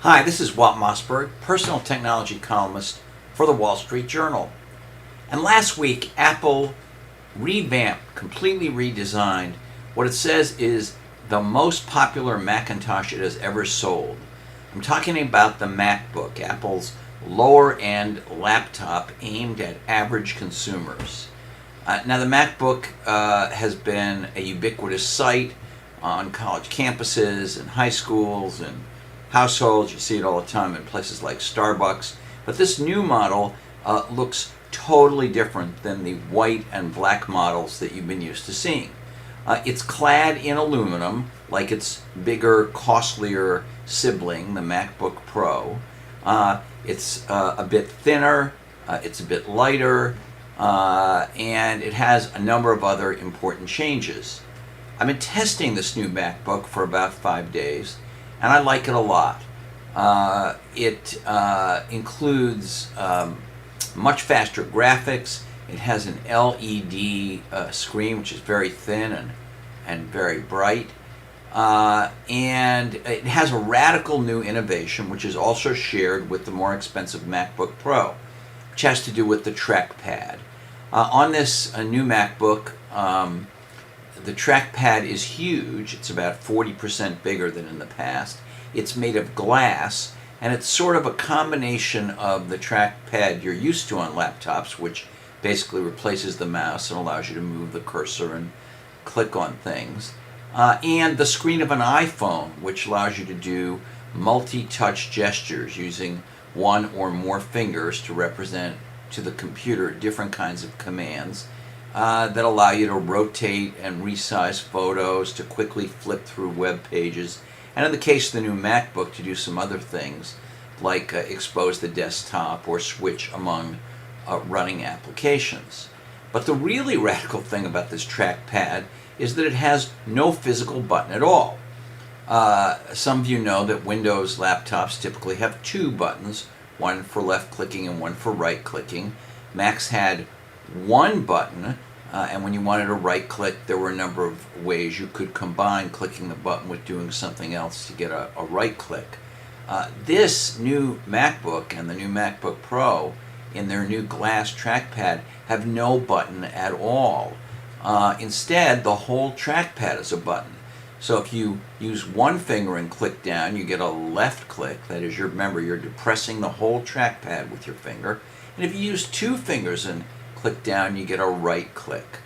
Hi, this is Walt Mossberg, personal technology columnist for the Wall Street Journal. And last week, Apple revamped, completely redesigned what it says is the most popular Macintosh it has ever sold. I'm talking about the MacBook, Apple's lower-end laptop aimed at average consumers. Now, the MacBook has been a ubiquitous sight on college campuses and high schools and households. You see it all the time in places like Starbucks. But this new model looks totally different than the white and black models that you've been used to seeing. It's clad in aluminum, like its bigger, costlier sibling, the MacBook Pro. It's a bit thinner, it's a bit lighter, and it has a number of other important changes. I've been testing this new MacBook for about 5 days, and I like it a lot. It includes much faster graphics. It has an LED screen, which is very thin and very bright. And it has a radical new innovation, which is also shared with the more expensive MacBook Pro, which has to do with the trackpad. On this new MacBook, the trackpad is huge. It's about 40% bigger than in the past. It's made of glass, and it's sort of a combination of the trackpad you're used to on laptops, which basically replaces the mouse and allows you to move the cursor and click on things, and the screen of an iPhone, which allows you to do multi-touch gestures using one or more fingers to represent to the computer different kinds of commands that allow you to rotate and resize photos, to quickly flip through web pages, and in the case of the new MacBook, to do some other things like expose the desktop or switch among running applications. But the really radical thing about this trackpad is that it has no physical button at all. Some of you know that Windows laptops typically have two buttons, one for left clicking and one for right clicking. Macs had one button, and when you wanted to right click, there were a number of ways you could combine clicking the button with doing something else to get a right click. This new MacBook and the new MacBook Pro in their new glass trackpad have no button at all. Instead, the whole trackpad is a button. So if you use one finger and click down, you get a left click. That is, remember, you're depressing the whole trackpad with your finger. And if you use two fingers and click down, you get a right click.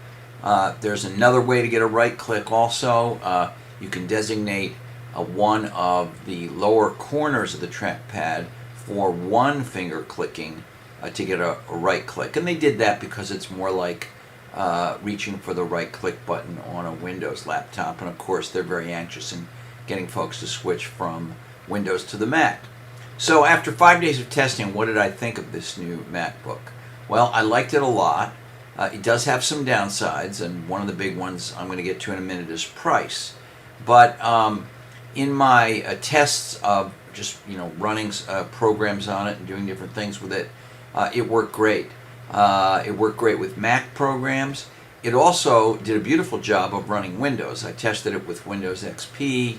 There's another way to get a right click also. You can designate one of the lower corners of the trackpad for one finger clicking to get a right click. And they did that because it's more like reaching for the right click button on a Windows laptop. And of course, they're very anxious in getting folks to switch from Windows to the Mac. So after 5 days of testing, what did I think of this new MacBook? Well, I liked it a lot. It does have some downsides, and one of the big ones I'm going to get to in a minute is price. But in my tests of just running programs on it and doing different things with it, it worked great. It worked great with Mac programs. It also did a beautiful job of running Windows. I tested it with Windows XP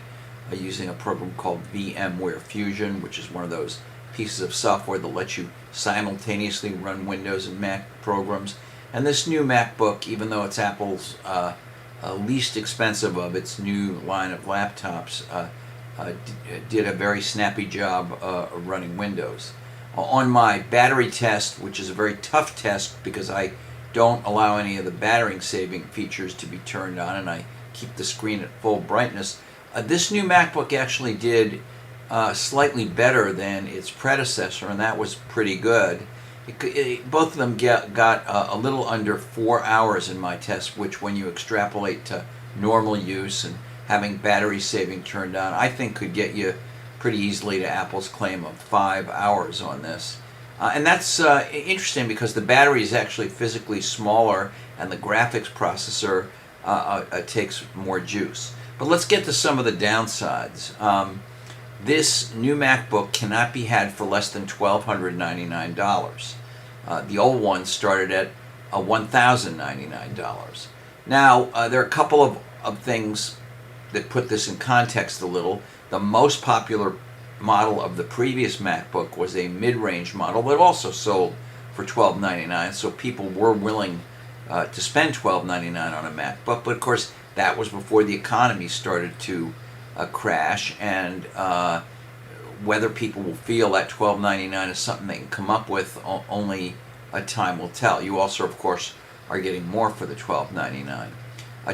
using a program called VMware Fusion, which is one of those pieces of software that lets you simultaneously run Windows and Mac programs. And this new MacBook, even though it's Apple's least expensive of its new line of laptops, did a very snappy job of running Windows. On my battery test, which is a very tough test because I don't allow any of the battery saving features to be turned on and I keep the screen at full brightness, this new MacBook actually did slightly better than its predecessor, and that was pretty good. Both of them got a little under 4 hours in my test, which when you extrapolate to normal use and having battery saving turned on, I think could get you pretty easily to Apple's claim of 5 hours on this. And that's interesting because the battery is actually physically smaller and the graphics processor takes more juice. But let's get to some of the downsides. This new MacBook cannot be had for less than $1,299. The old one started at $1,099. Now, there are a couple of things that put this in context a little. The most popular model of the previous MacBook was a mid-range model that also sold for $12.99, so people were willing to spend $12.99 on a MacBook. But of course, that was before the economy started to crash, and whether people will feel that $12.99 is something they can come up with, only time will tell. You also, of course, are getting more for the $12.99.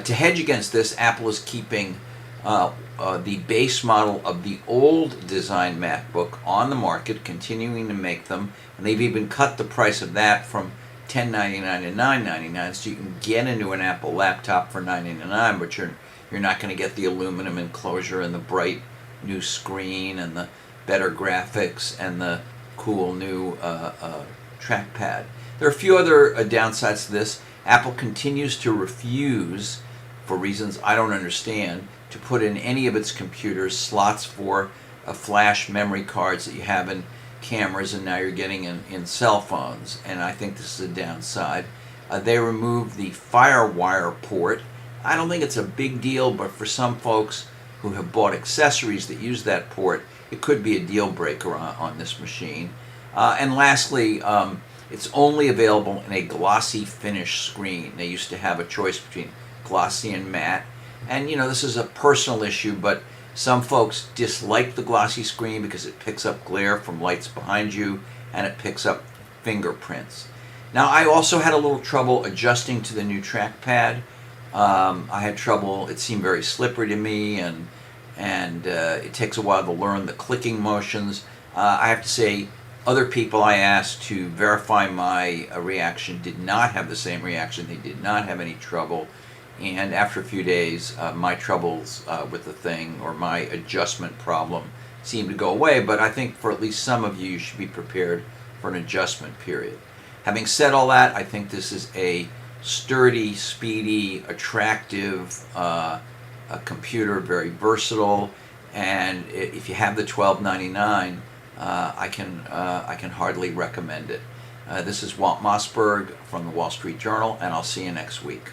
To hedge against this, Apple is keeping the base model of the old design MacBook on the market, continuing to make them, and they've even cut the price of that from $10.99 to $9.99, so you can get into an Apple laptop for $9.99, but you're not going to get the aluminum enclosure and the bright new screen and the better graphics and the cool new trackpad. There are a few other downsides to this. Apple continues to refuse, for reasons I don't understand, to put in any of its computers slots for flash memory cards that you have in cameras and now you're getting in cell phones, and I think this is a downside. They removed the FireWire port. I don't think it's a big deal, but for some folks who have bought accessories that use that port, it could be a deal breaker on this machine. And lastly, it's only available in a glossy finish screen. They used to have a choice between glossy and matte. And this is a personal issue, but some folks dislike the glossy screen because it picks up glare from lights behind you and it picks up fingerprints. Now, I also had a little trouble adjusting to the new trackpad. I had trouble, it seemed very slippery to me, and it takes a while to learn the clicking motions. I have to say, other people I asked to verify my reaction did not have the same reaction. They did not have any trouble. And after a few days, my troubles with the thing, or my adjustment problem, seemed to go away. But I think for at least some of you, you should be prepared for an adjustment period. Having said all that, I think this is a sturdy, speedy, attractive computer, very versatile. And if you have the $12.99, I can hardly recommend it. This is Walt Mossberg from the Wall Street Journal, and I'll see you next week.